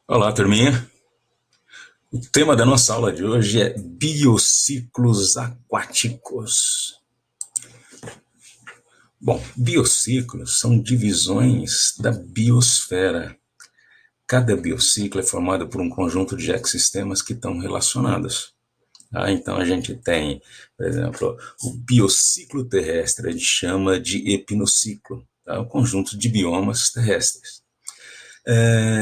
Olá, turminha. O tema da nossa aula de hoje é biociclos aquáticos. Bom, biociclos são divisões da biosfera. Cada biociclo é formado por um conjunto de ecossistemas que estão relacionados. Então a gente tem, por exemplo, o biociclo terrestre, a gente chama de epinociclo, o conjunto de biomas terrestres.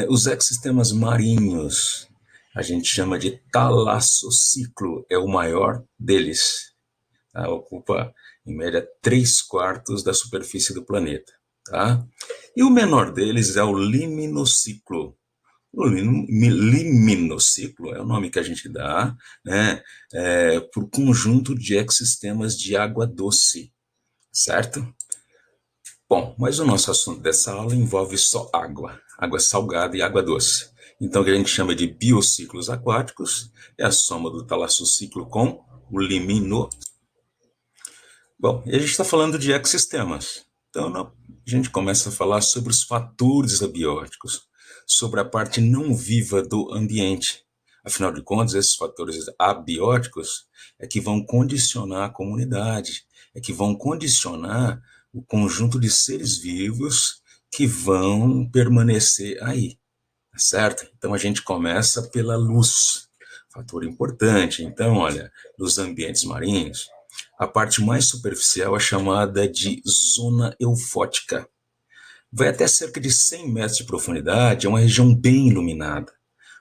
Os ecossistemas marinhos, a gente chama de talassociclo, é o maior deles. Ocupa, em média, 3/4 da superfície do planeta. Tá? E o menor deles é o liminociclo. O liminociclo é o nome que a gente dá, né, para o conjunto de ecossistemas de água doce, certo? Bom, mas o nosso assunto dessa aula envolve só água, água salgada e água doce. Então, o que a gente chama de biociclos aquáticos é a soma do talassociclo com o limino. Bom, e a gente está falando de ecossistemas. Então, a gente começa a falar sobre os fatores abióticos, sobre a parte não viva do ambiente. Afinal de contas, esses fatores abióticos é que vão condicionar a comunidade, é que vão condicionar o conjunto de seres vivos que vão permanecer aí, tá certo? Então, a gente começa pela luz, fator importante. Então, olha, nos ambientes marinhos, a parte mais superficial é chamada de zona eufótica. Vai até cerca de 100 metros de profundidade, é uma região bem iluminada,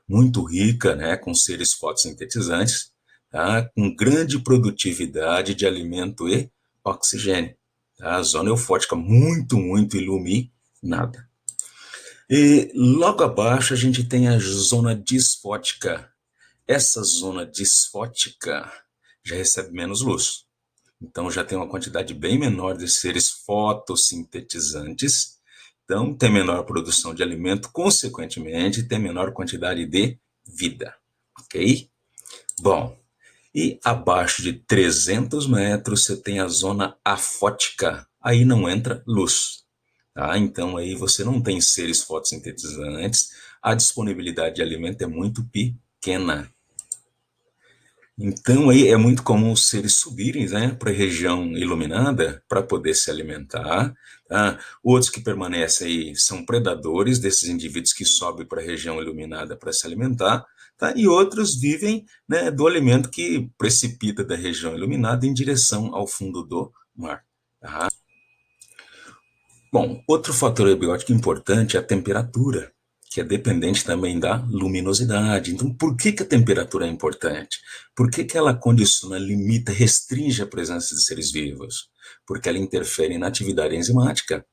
muito rica, né, com seres fotossintetizantes, tá, com grande produtividade de alimento e oxigênio. Tá, a zona eufótica muito iluminada. E logo abaixo a gente tem a zona disfótica. Essa zona disfótica já recebe menos luz. Então já tem uma quantidade bem menor de seres fotossintetizantes, então tem menor produção de alimento, consequentemente tem menor quantidade de vida, ok? Bom, e abaixo de 300 metros você tem a zona afótica, aí não entra luz, tá? Então aí você não tem seres fotossintetizantes, a disponibilidade de alimento é muito pequena. Então, aí é muito comum os seres subirem, né, para a região iluminada para poder se alimentar. Tá? Outros que permanecem aí são predadores desses indivíduos que sobem para a região iluminada para se alimentar. Tá? E outros vivem, né, do alimento que precipita da região iluminada em direção ao fundo do mar. Tá? Bom, outro fator abiótico importante é a temperatura, que é dependente também da luminosidade. Então, por que que a temperatura é importante? Por que que ela condiciona, limita, restringe a presença de seres vivos? Porque ela interfere na atividade enzimática.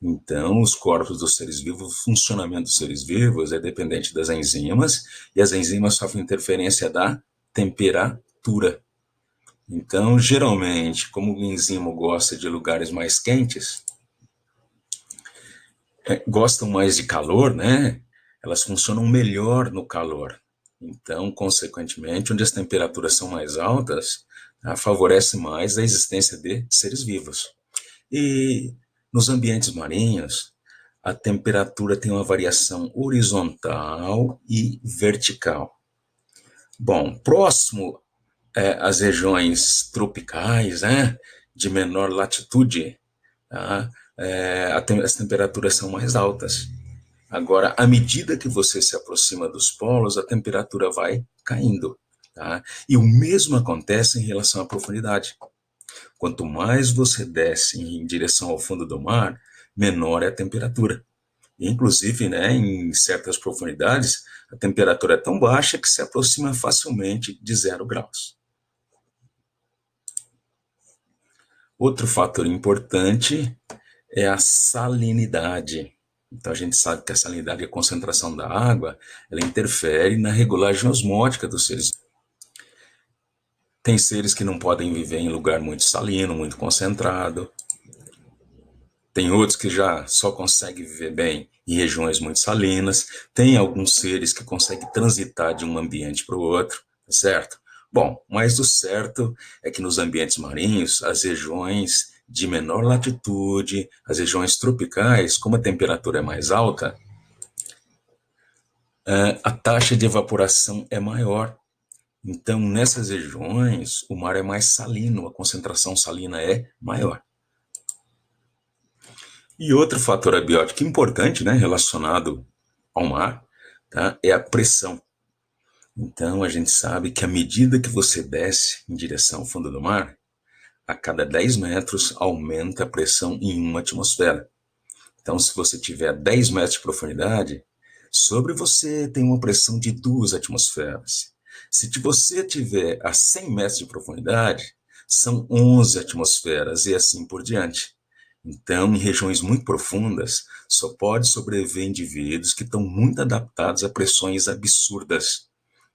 Então, os corpos dos seres vivos, o funcionamento dos seres vivos é dependente das enzimas, e as enzimas sofrem interferência da temperatura. Então, geralmente, como o enzima gosta de lugares mais quentes, gostam mais de calor, né? Elas funcionam melhor no calor. Então, consequentemente, onde as temperaturas são mais altas, favorece mais a existência de seres vivos. E nos ambientes marinhos, a temperatura tem uma variação horizontal e vertical. Bom, próximo às regiões tropicais, né, de menor latitude, tá, as temperaturas são mais altas. Agora, à medida que você se aproxima dos polos, a temperatura vai caindo. Tá? E o mesmo acontece em relação à profundidade. Quanto mais você desce em direção ao fundo do mar, menor é a temperatura. Inclusive, né, em certas profundidades, a temperatura é tão baixa que se aproxima facilmente de 0 graus. Outro fator importante é a salinidade. Então, a gente sabe que a salinidade, a concentração da água, ela interfere na regulagem osmótica dos seres. Tem seres que não podem viver em lugar muito salino, muito concentrado. Tem outros que já só conseguem viver bem em regiões muito salinas. Tem alguns seres que conseguem transitar de um ambiente para o outro, certo? Bom, mas o certo é que nos ambientes marinhos, as regiões de menor latitude, as regiões tropicais, como a temperatura é mais alta, a taxa de evaporação é maior. Então, nessas regiões, o mar é mais salino, a concentração salina é maior. E outro fator abiótico importante, né, relacionado ao mar, tá, é a pressão. Então, a gente sabe que à medida que você desce em direção ao fundo do mar, a cada 10 metros aumenta a pressão em uma atmosfera. Então, se você tiver 10 metros de profundidade, sobre você tem uma pressão de 2 atmosferas. Se você tiver a 100 metros de profundidade, são 11 atmosferas e assim por diante. Então, em regiões muito profundas, só pode sobreviver indivíduos que estão muito adaptados a pressões absurdas.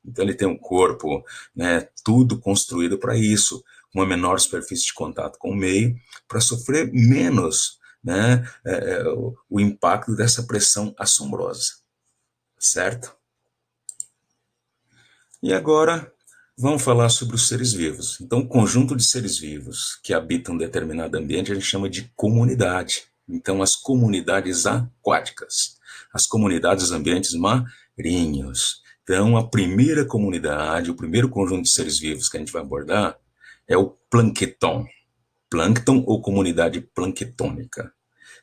Então, ele tem um corpo, né, tudo construído para isso, com uma menor superfície de contato com o meio, para sofrer menos, né, o impacto dessa pressão assombrosa, certo? E agora vamos falar sobre os seres vivos. Então, o conjunto de seres vivos que habitam um determinado ambiente a gente chama de comunidade. Então, as comunidades aquáticas, as comunidades ambientes marinhos. Então, a primeira comunidade, o primeiro conjunto de seres vivos que a gente vai abordar é o plâncton. Plâncton ou comunidade planctônica.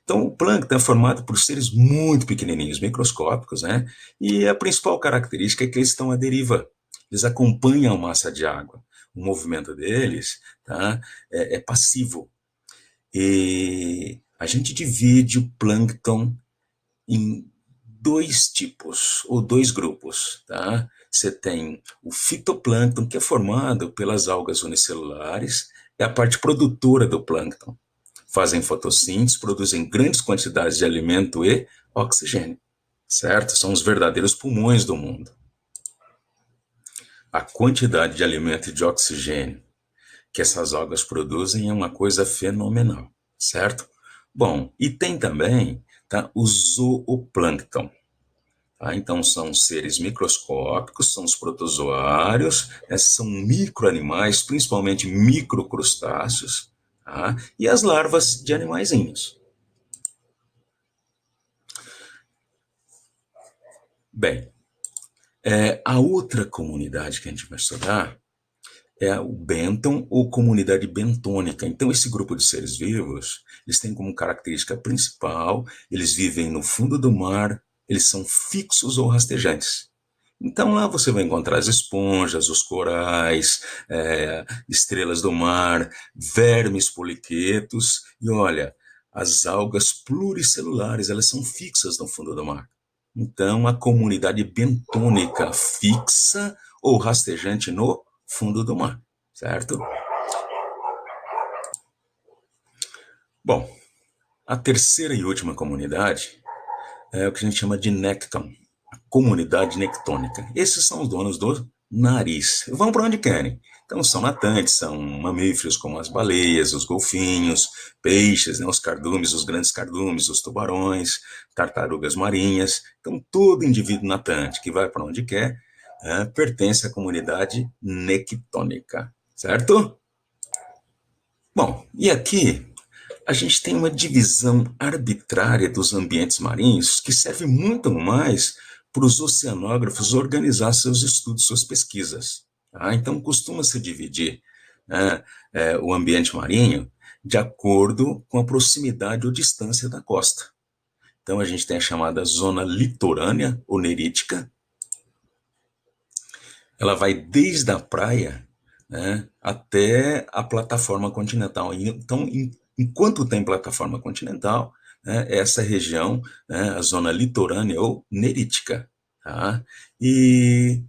Então, o plâncton é formado por seres muito pequenininhos, microscópicos, né? E a principal característica é que eles estão à deriva. Eles acompanham a massa de água. O movimento deles, tá, é passivo. E a gente divide o plâncton em dois tipos, ou dois grupos, tá? Você tem o fitoplâncton, que é formado pelas algas unicelulares, é a parte produtora do plâncton. Fazem fotossíntese, produzem grandes quantidades de alimento e oxigênio, certo? São os verdadeiros pulmões do mundo. A quantidade de alimento e de oxigênio que essas algas produzem é uma coisa fenomenal, certo? Bom, e tem também, tá, o zooplâncton. Tá? Então, são seres microscópicos, são os protozoários, né, são microanimais, principalmente microcrustáceos, tá? E as larvas de animaizinhos. Bem, a outra comunidade que a gente vai estudar é o bênton ou comunidade bentônica. Então, esse grupo de seres vivos, eles têm como característica principal, eles vivem no fundo do mar, eles são fixos ou rastejantes. Então, lá você vai encontrar as esponjas, os corais, estrelas do mar, vermes poliquetos, e olha, as algas pluricelulares, elas são fixas no fundo do mar. Então, a comunidade bentônica fixa ou rastejante no fundo do mar, certo? Bom, a terceira e última comunidade é o que a gente chama de nécton, a comunidade nectônica. Esses são os donos do nariz. Vão para onde querem. Então, são natantes, são mamíferos como as baleias, os golfinhos, peixes, né, os cardumes, os grandes cardumes, os tubarões, tartarugas marinhas. Então, todo indivíduo natante que vai para onde quer pertence à comunidade nectônica, certo? Bom, e aqui a gente tem uma divisão arbitrária dos ambientes marinhos que serve muito mais para os oceanógrafos organizar seus estudos, suas pesquisas. Tá? Então, costuma-se dividir, né, o ambiente marinho de acordo com a proximidade ou distância da costa. Então, a gente tem a chamada zona litorânea ou nerítica. Ela vai desde a praia, né, até a plataforma continental. Então, enquanto tem plataforma continental, né, essa região, né, a zona litorânea ou nerítica. Tá? E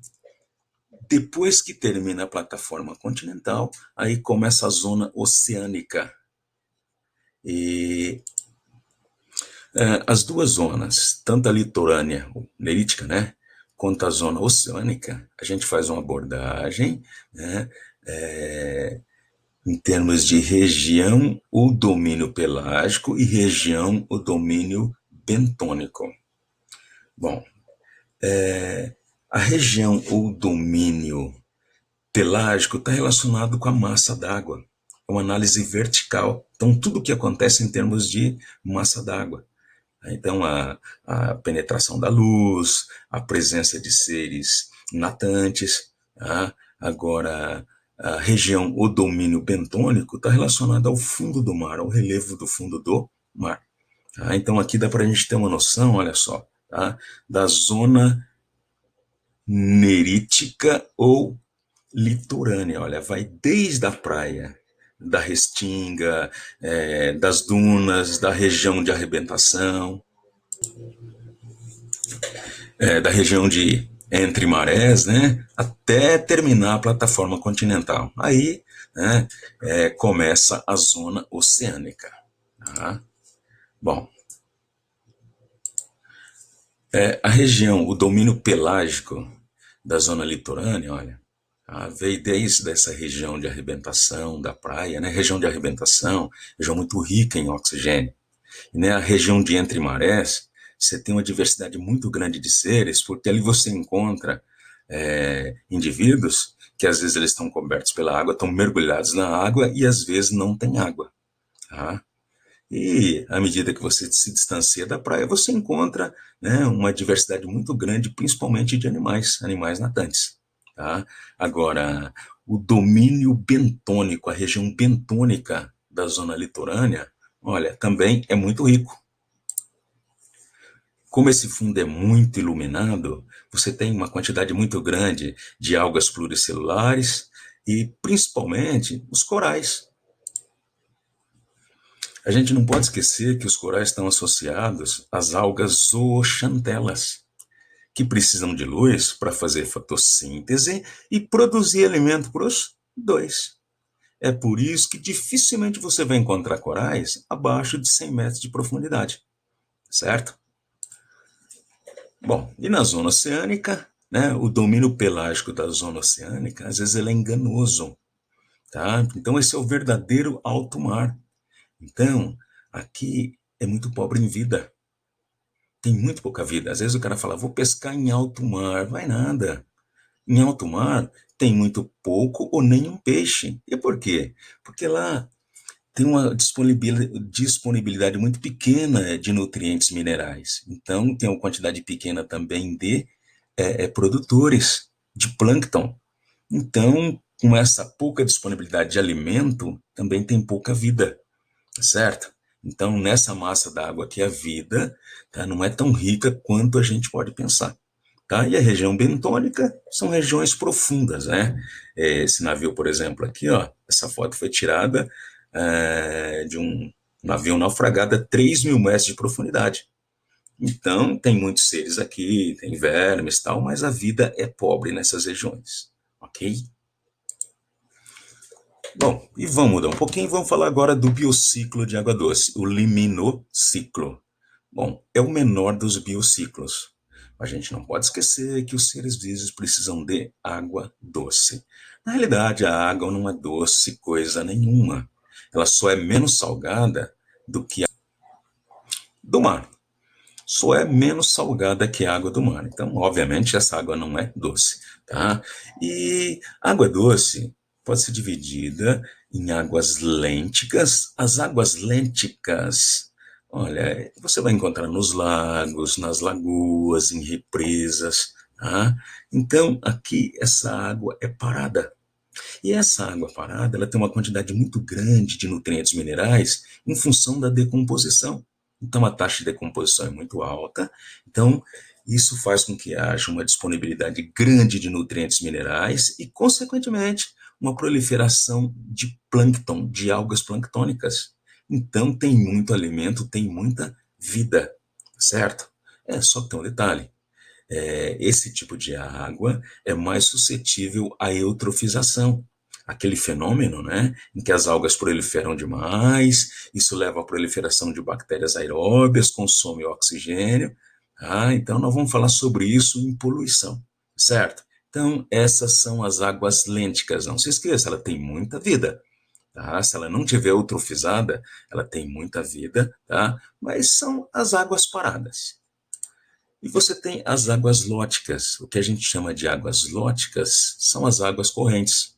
depois que termina a plataforma continental, aí começa a zona oceânica. E as duas zonas, tanto a litorânea, nerítica, né, quanto a zona oceânica, a gente faz uma abordagem, né, em termos de região ou domínio pelágico e região ou domínio bentônico. Bom, a região ou domínio pelágico está relacionado com a massa d'água. É uma análise vertical. Então, tudo o que acontece em termos de massa d'água. Então, a penetração da luz, a presença de seres natantes, tá? Agora, a região, o domínio bentônico está relacionado ao fundo do mar, ao relevo do fundo do mar. Tá? Então, aqui dá para a gente ter uma noção, olha só, tá? Da zona nerítica ou litorânea. Olha, vai desde a praia, da Restinga, das dunas, da região de arrebentação, da região de Entre Marés, né, até terminar a plataforma continental. Aí, né, começa a zona oceânica. Tá? Bom, a região, o domínio pelágico da zona litorânea, olha, veio desde essa região de arrebentação da praia, né, região de arrebentação, região muito rica em oxigênio. E, né, a região de Entre Marés, você tem uma diversidade muito grande de seres, porque ali você encontra indivíduos que às vezes eles estão cobertos pela água, estão mergulhados na água e às vezes não tem água. Tá? E à medida que você se distancia da praia, você encontra, né, uma diversidade muito grande, principalmente de animais, animais natantes. Tá? Agora, o domínio bentônico, a região bentônica da zona litorânea, olha, também é muito rico. Como esse fundo é muito iluminado, você tem uma quantidade muito grande de algas pluricelulares e, principalmente, os corais. A gente não pode esquecer que os corais estão associados às algas zooxantelas, que precisam de luz para fazer fotossíntese e produzir alimento para os dois. É por isso que dificilmente você vai encontrar corais abaixo de 100 metros de profundidade, certo? Bom, e na zona oceânica, né, o domínio pelágico da zona oceânica, às vezes ele é enganoso, tá? Então esse é o verdadeiro alto mar. Então, aqui é muito pobre em vida. Tem muito pouca vida. Às vezes o cara fala, vou pescar em alto mar. Vai nada. Em alto mar tem muito pouco ou nenhum peixe. E por quê? Porque lá tem uma disponibilidade muito pequena de nutrientes minerais. Então, tem uma quantidade pequena também de produtores de plâncton. Então, com essa pouca disponibilidade de alimento, também tem pouca vida, certo? Então, nessa massa d'água que é a vida, tá, não é tão rica quanto a gente pode pensar. Tá? E a região bentônica são regiões profundas, né? Esse navio, por exemplo, aqui, ó, essa foto foi tirada de um navio naufragado a 3 mil metros de profundidade. Então, tem muitos seres aqui, tem vermes e tal, mas a vida é pobre nessas regiões, ok? Bom, e vamos mudar um pouquinho, vamos falar agora do biociclo de água doce, o liminociclo. Bom, é o menor dos biociclos. A gente não pode esquecer que os seres vivos precisam de água doce. Na realidade, a água não é doce coisa nenhuma. Ela só é menos salgada do que a do mar. Só é menos salgada que a água do mar. Então, obviamente, essa água não é doce, tá? E água doce pode ser dividida em águas lênticas. As águas lênticas, olha, você vai encontrar nos lagos, nas lagoas, em represas, tá? Então, aqui essa água é parada. E essa água parada, ela tem uma quantidade muito grande de nutrientes minerais em função da decomposição. Então, a taxa de decomposição é muito alta. Então, isso faz com que haja uma disponibilidade grande de nutrientes minerais e, consequentemente, uma proliferação de plâncton, de algas planctônicas. Então, tem muito alimento, tem muita vida, certo? Só que tem um detalhe. Esse tipo de água é mais suscetível à eutrofização, aquele fenômeno, né, em que as algas proliferam demais, isso leva à proliferação de bactérias aeróbias, consome oxigênio, tá? Então nós vamos falar sobre isso em poluição, certo? Então essas são as águas lênticas, não se esqueça, ela tem muita vida, tá? Se ela não tiver eutrofizada, ela tem muita vida, tá? Mas são as águas paradas. E você tem as águas lóticas. O que a gente chama de águas lóticas são as águas correntes,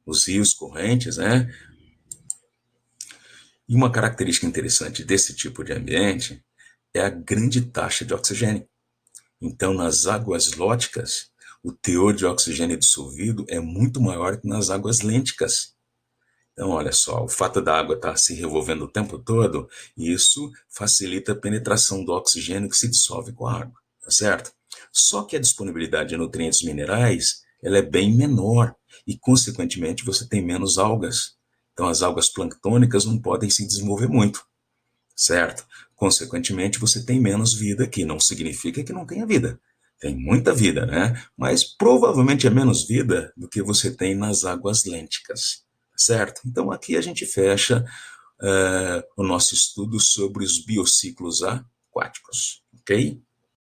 os rios correntes, né? E uma característica interessante desse tipo de ambiente é a grande taxa de oxigênio. Então, nas águas lóticas, o teor de oxigênio dissolvido é muito maior que nas águas lênticas. Então, olha só, o fato da água estar se revolvendo o tempo todo, isso facilita a penetração do oxigênio que se dissolve com a água, tá certo? Só que a disponibilidade de nutrientes minerais, ela é bem menor e, consequentemente, você tem menos algas. Então, as algas planctônicas não podem se desenvolver muito, certo? Consequentemente, você tem menos vida, que não significa que não tenha vida. Tem muita vida, né? Mas provavelmente é menos vida do que você tem nas águas lênticas, certo? Então aqui a gente fecha o nosso estudo sobre os biociclos aquáticos, ok?